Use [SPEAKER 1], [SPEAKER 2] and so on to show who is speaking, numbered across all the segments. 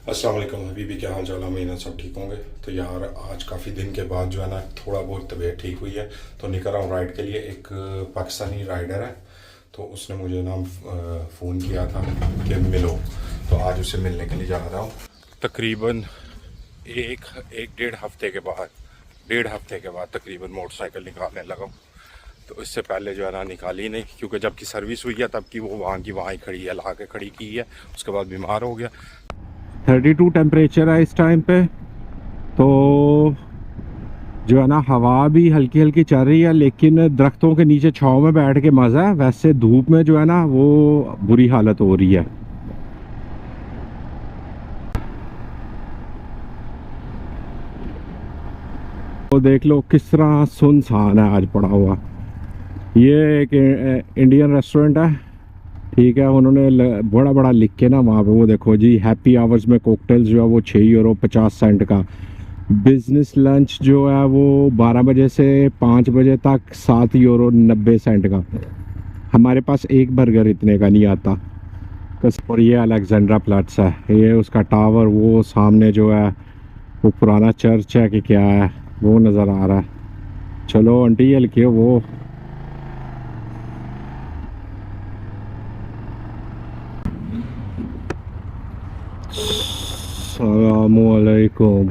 [SPEAKER 1] अस्सलाम वालेकुम हबीबी, क्या हाल चाल? उम्मीद है सब ठीक होंगे। तो यार आज काफ़ी दिन के बाद जो है ना थोड़ा बहुत तबीयत ठीक हुई है, तो निकल रहा हूँ राइड के लिए। एक पाकिस्तानी राइडर है, तो उसने मुझे ना फ़ोन किया था कि मिलो, तो आज उसे मिलने के लिए जा रहा हूँ। तकरीबन एक एक डेढ़ हफ्ते के बाद तकरीबन मोटरसाइकिल निकालने लगा हूँ। तो इससे पहले जो है ना निकाली नहीं, क्योंकि जब की सर्विस हुई है तब की वो वहाँ की वहाँ ही खड़ी है, ला के खड़ी की है। उसके बाद बीमार हो गया। 32 टेम्परेचर है इस टाइम पे। तो जो है ना हवा भी हल्की हल्की चल रही है, लेकिन दरख्तों के नीचे छांव में बैठ के मज़ा है। वैसे धूप में जो है ना वो बुरी हालत हो रही है। तो देख लो किस तरह सुनसान है आज पड़ा हुआ। ये एक इंडियन रेस्टोरेंट है, ठीक है। उन्होंने बड़ा बड़ा लिख के ना वहाँ पे वो देखो जी, हैप्पी आवर्स में कॉकटेल्स जो है वो 6 यूरो 50 सेंट का। बिजनेस लंच जो है वो 12 बजे से 5 बजे तक 7 यूरो 90 सेंट का। हमारे पास एक बर्गर इतने का नहीं आता। और ये अलेक्जेंड्रा प्लेट्स है, ये उसका टावर, वो सामने जो है वो पुराना चर्च है कि क्या है वो नज़र आ रहा है। चलो आंटी ये लिखिए वो। अस्सलामुअलैकुम।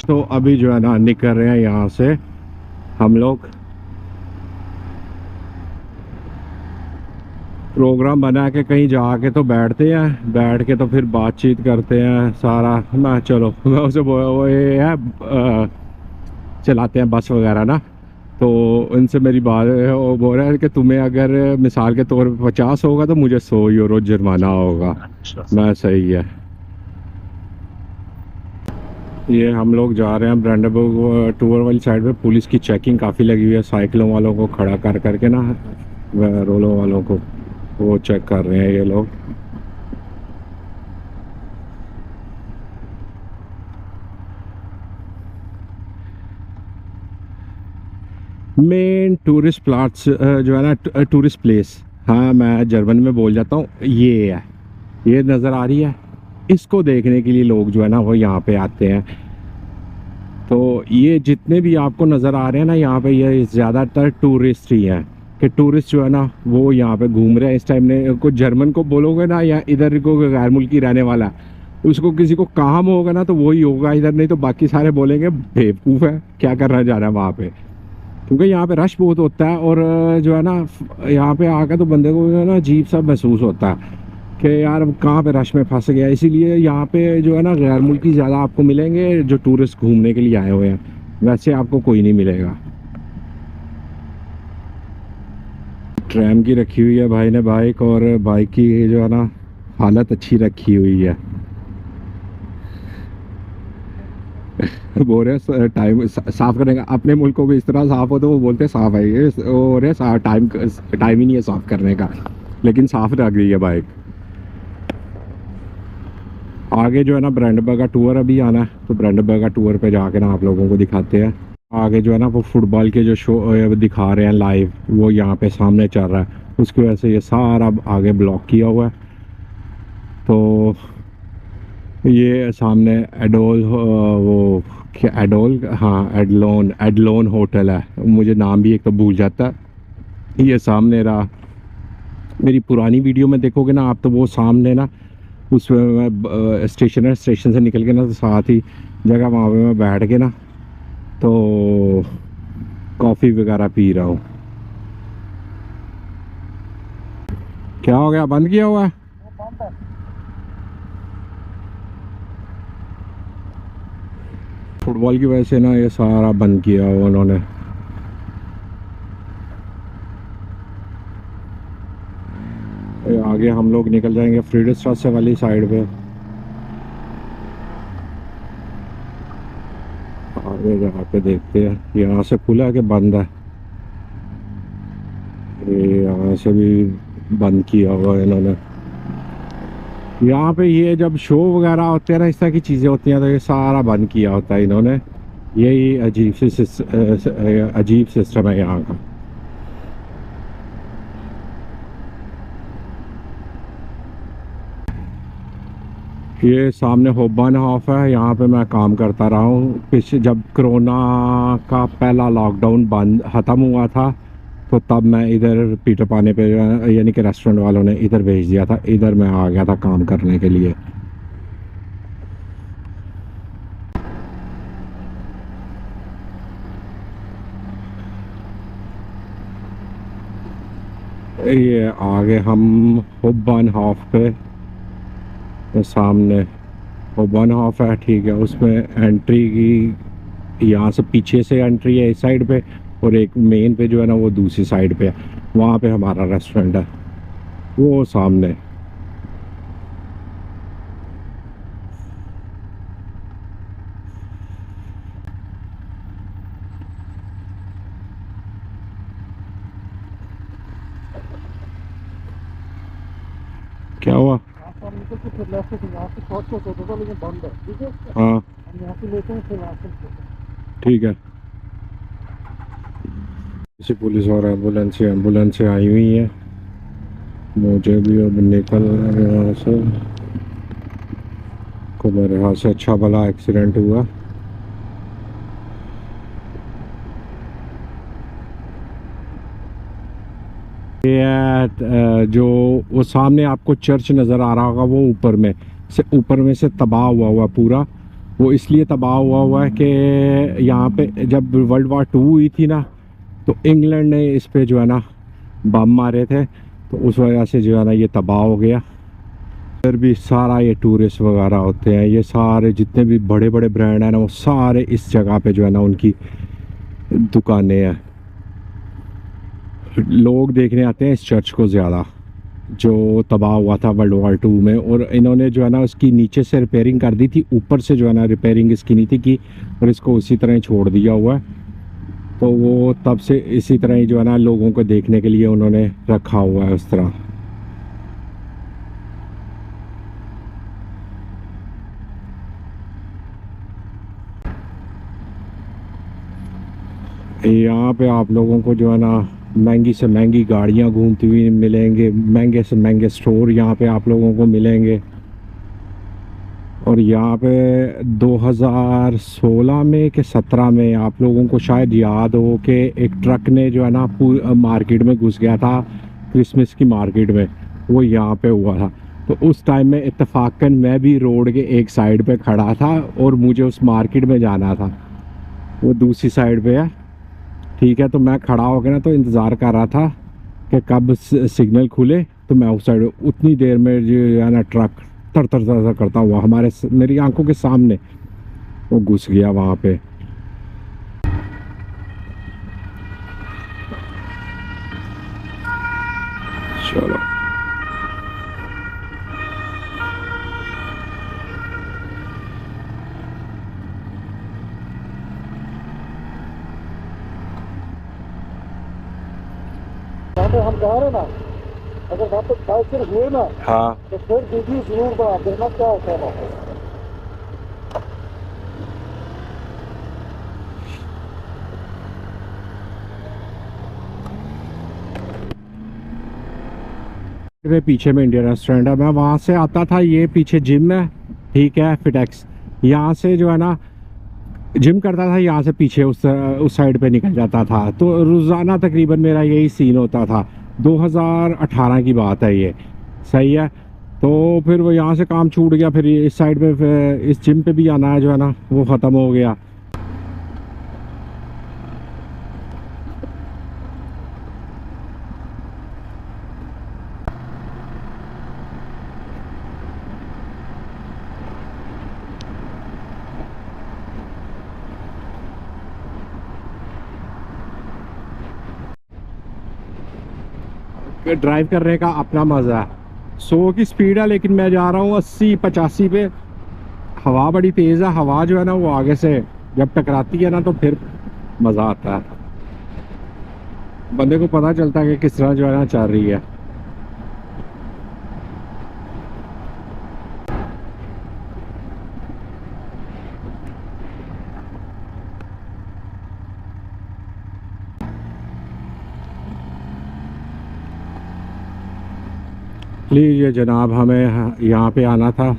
[SPEAKER 1] तो अभी जो है ना निकल रहे हैं यहाँ से हम लोग। प्रोग्राम बना के कहीं जाके तो बैठते हैं, बैठ के तो फिर बातचीत करते हैं सारा। मैं चलो मैं उसे वो ये है चलाते हैं बस वगैरह ना। तो उनसे मेरी बात वो बोल रहा है कि तुम्हें अगर मिसाल के तौर पे 50 होगा तो मुझे 100 यूरो जुर्माना होगा। मैं सही है। ये हम लोग जा रहे हैं ब्रांडनबर्ग टूर वाली साइड पे। पुलिस की चेकिंग काफ़ी लगी हुई है, साइकिलों वालों को खड़ा कर करके ना, रोलों वालों को वो चेक कर रहे हैं ये लोग। मेन टूरिस्ट प्लॉट्स जो है ना, टूरिस्ट प्लेस, हाँ मैं जर्मन में बोल जाता हूँ, ये है। ये नज़र आ रही है, इसको देखने के लिए लोग जो है ना वो यहाँ पे आते हैं। तो ये जितने भी आपको नज़र आ रहे हैं ना यहाँ पे, ये ज़्यादातर टूरिस्ट ही हैं। कि टूरिस्ट जो है ना वो यहाँ पे घूम रहे हैं इस टाइम। ने कुछ जर्मन को बोलोगे ना या इधर को गैर मुल्की रहने वाला है, उसको किसी को काम होगा ना तो वही होगा इधर, नहीं तो बाकी सारे बोलेंगे बेवकूफ़ है, क्या करना जा रहा है वहाँ पे। क्योंकि यहाँ पे रश बहुत होता है, और जो है ना यहाँ पे आकर तो बंदे को जो है ना अजीब सा महसूस होता है कि यार अब कहाँ पे रश में फंस गया। इसीलिए यहाँ पे जो है ना गैर मुल्की ज़्यादा आपको मिलेंगे जो टूरिस्ट घूमने के लिए आए हुए हैं, वैसे आपको कोई नहीं मिलेगा। ट्रैम की रखी हुई है भाई ने बाइक, और बाइक की जो है ना हालत अच्छी रखी हुई है। बोल रहे टाइम साफ करने का, अपने मुल्क को भी इस तरह साफ हो तो वो बोलते साफ है, ये हो रहे टाइम टाइम ही नहीं है साफ करने का, लेकिन साफ रख गई है बाइक। आगे जो है ना ब्रांडनबर्ग का टूर अभी आना है, तो ब्रांडनबर्ग का टूर पे जाके ना आप लोगों को दिखाते हैं। आगे जो है ना वो फुटबॉल के जो शो दिखा रहे हैं लाइव, वो यहाँ पे सामने चल रहा है, उसकी वजह से ये सारा आगे ब्लॉक किया हुआ है। तो ये सामने एडोल वो क्या एडोल, हाँ एडलोन, एडलोन होटल है, मुझे नाम भी एक तो भूल जाता है। ये सामने रहा, मेरी पुरानी वीडियो में देखोगे ना आप तो वो सामने ना उसमें मैं स्टेशन है, स्टेशन से निकल के ना तो साथ ही जगह वहाँ पे मैं बैठ के ना तो कॉफ़ी वगैरह पी रहा हूँ। क्या हो गया, बंद किया हुआ है? फुटबॉल की वजह से ना ये सारा बंद किया हुआ उन्होंने। आगे हम लोग निकल जाएंगे फ्रीडरिचstraße वाली साइड पे। आगे जहाँ पे देखते हैं, यहाँ से खुला है कि बंद है? ये यहाँ से भी बंद किया हुआ है इन्होंने। यहाँ पे ये जब शो वगैरह होते हैं ना, इस तरह की चीज़ें होती हैं, तो ये सारा बंद किया होता है इन्होंने। यही अजीब सिस्टम है यहाँ का। ये सामने होबन हाफ है, यहाँ पे मैं काम करता रहा हूँ। पिछले जब कोरोना का पहला लॉकडाउन बंद ख़त्म हुआ था तो तब मैं इधर पीटर पाने पे, यानी कि रेस्टोरेंट वालों ने इधर भेज दिया था, इधर मैं आ गया था काम करने के लिए। ये आगे हम होबन हाफ पे, तो सामने होबन हाफ है, ठीक है। उसमें एंट्री की यहाँ से पीछे से एंट्री है इस साइड पे, और एक मेन पे जो है ना वो दूसरी साइड पे है। वहाँ पे हमारा रेस्टोरेंट है, वो सामने। क्या हुआ?
[SPEAKER 2] आप निकल के फिर लेफ्ट से यहाँ से शॉर्टकट होता था लेकिन बंद है, ठीक है।
[SPEAKER 1] हाँ
[SPEAKER 2] हम यहाँ से लेते हैं फिर यहाँ से लेते हैं।
[SPEAKER 1] ठीक है। किसी पुलिस और एम्बुलेंस से आई हुई है, मुझे भी अब निकल यहाँ से। को मेरे हाथ से अच्छा भला एक्सीडेंट हुआ। ये जो वो सामने आपको चर्च नज़र आ रहा होगा, वो ऊपर में से तबाह हुआ पूरा। वो इसलिए तबाह हुआ है कि यहाँ पे जब वर्ल्ड वार 2 हुई थी ना, तो इंग्लैंड ने इस पे जो है ना बम मारे थे, तो उस वजह से जो है ना ये तबाह हो गया। इधर भी सारा ये टूरिस्ट वगैरह होते हैं, ये सारे जितने भी बड़े बड़े ब्रांड हैं ना वो सारे इस जगह पे जो है ना उनकी दुकानें हैं। लोग देखने आते हैं इस चर्च को ज़्यादा, जो तबाह हुआ था वर्ल्ड वार 2 में। और इन्होंने जो है ना उसकी नीचे से रिपेयरिंग कर दी थी, ऊपर से जो है ना रिपेयरिंग इसकी नहीं थी की, और इसको उसी तरह ही छोड़ दिया हुआ है। तो वो तब से इसी तरह ही जो है ना लोगों को देखने के लिए उन्होंने रखा हुआ है उस तरह। यहाँ पे आप लोगों को जो है ना महंगी से महंगी गाड़ियाँ घूमती हुई मिलेंगे, महंगे से महंगे स्टोर यहाँ पे आप लोगों को मिलेंगे। और यहाँ पे 2016 में कि 17 में आप लोगों को शायद याद हो कि एक ट्रक ने जो है ना मार्केट में घुस गया था, क्रिसमस की मार्केट में, वो यहाँ पे हुआ था। तो उस टाइम में इत्तेफाकन मैं भी रोड के एक साइड पे खड़ा था और मुझे उस मार्केट में जाना था, वो दूसरी साइड पे है, ठीक है। तो मैं खड़ा हो गया ना, तो इंतज़ार कर रहा था कि कब सिग्नल खुले तो मैं उस साइड। उतनी देर में जो है ना ट्रक तर तर तर तर करता हुआ मेरी आंखों के सामने वो घुस गया वहाँ पे। चलो
[SPEAKER 2] जहाँ पे हम जा रहे हैं ना, अगर वहाँ पे बाइक से हुए ना
[SPEAKER 1] हाँ,
[SPEAKER 2] तो फिर वीडियो जरूर बना देना क्या होता है वहाँ पे।
[SPEAKER 1] मेरे पीछे में इंडियन रेस्टोरेंट है, मैं वहाँ से आता था। ये पीछे जिम है, ठीक है, फिटेक्स। यहाँ से जो है ना जिम करता था, यहाँ से पीछे उस साइड पे निकल जाता था। तो रोज़ाना तकरीबन मेरा यही सीन होता था। 2018 की बात है ये, सही है। तो फिर वो यहाँ से काम छूट गया, फिर इस साइड पे इस जिम पे भी आना है जो है ना वो ख़त्म हो गया। ड्राइव करने का अपना मज़ा है। 100 की स्पीड है लेकिन मैं जा रहा हूँ 80-85 पे। हवा बड़ी तेज़ है, हवा जो है ना वो आगे से जब टकराती है ना तो फिर मज़ा आता है, बंदे को पता चलता है कि किस तरह जो है ना चल रही है। लीजिए जनाब, हमें यहाँ पे आना था।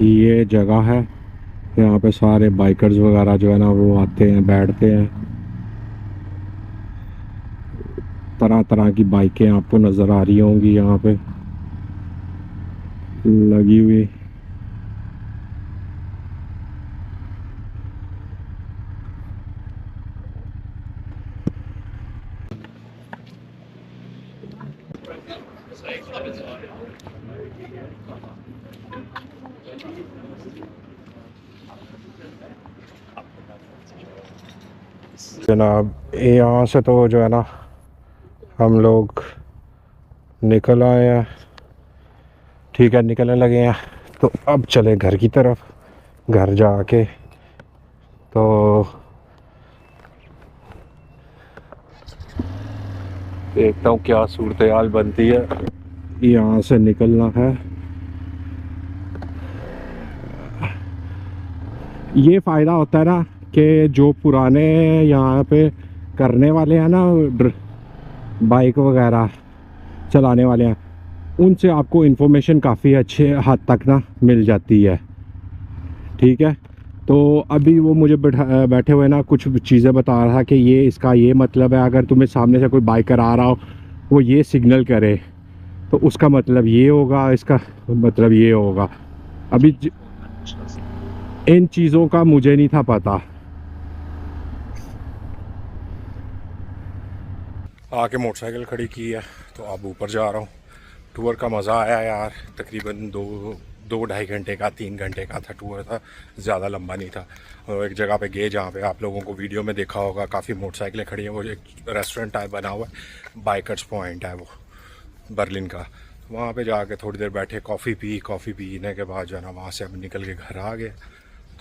[SPEAKER 1] ये जगह है, यहाँ पे सारे बाइकर्स वगैरह जो है ना वो आते हैं, बैठते हैं। तरह तरह की बाइकें आपको नज़र आ रही होंगी यहाँ पे लगी हुई। जनाब यहाँ से तो जो है ना हम लोग निकल आए हैं, ठीक है, निकलने लगे हैं। तो अब चले घर की तरफ। घर जाके तो देखता हूँ क्या सूरत हाल बनती है। यहाँ से निकलना है। ये फ़ायदा होता है ना कि जो पुराने यहाँ पे करने वाले हैं ना, बाइक वगैरह चलाने वाले हैं, उनसे आपको इन्फॉर्मेशन काफ़ी अच्छे हद तक ना मिल जाती है। ठीक है, तो अभी वो मुझे बैठे हुए ना कुछ चीज़ें बता रहा कि ये इसका ये मतलब है, अगर तुम्हें सामने से कोई बाइकर आ रहा हो वो ये सिग्नल करे तो उसका मतलब ये होगा, इसका मतलब ये होगा। अभी इन चीज़ों का मुझे नहीं था पता। आके मोटरसाइकिल खड़ी की है तो अब ऊपर जा रहा हूँ। टूर का मज़ा आया यार। तकरीबन दो ढाई घंटे का 3 घंटे का था टूर था, ज़्यादा लंबा नहीं था। और एक जगह पे गए जहाँ पे आप लोगों को वीडियो में देखा होगा काफ़ी मोटरसाइकिलें खड़ी हैं। वो एक रेस्टोरेंट टाइप बना हुआ है, बाइकर्स पॉइंट है वो बर्लिन का। वहाँ पे जाके थोड़ी देर बैठे, कॉफ़ी पीने के बाद जो है ना वहाँ से अब निकल के घर आ गए।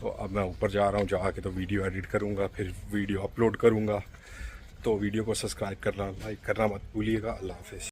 [SPEAKER 1] तो अब मैं ऊपर जा रहा हूँ, जाके तो वीडियो एडिट करूँगा, फिर वीडियो अपलोड करूँगा। तो वीडियो को सब्सक्राइब करना, लाइक करना मत भूलिएगा। अल्लाह हाफ़िज़।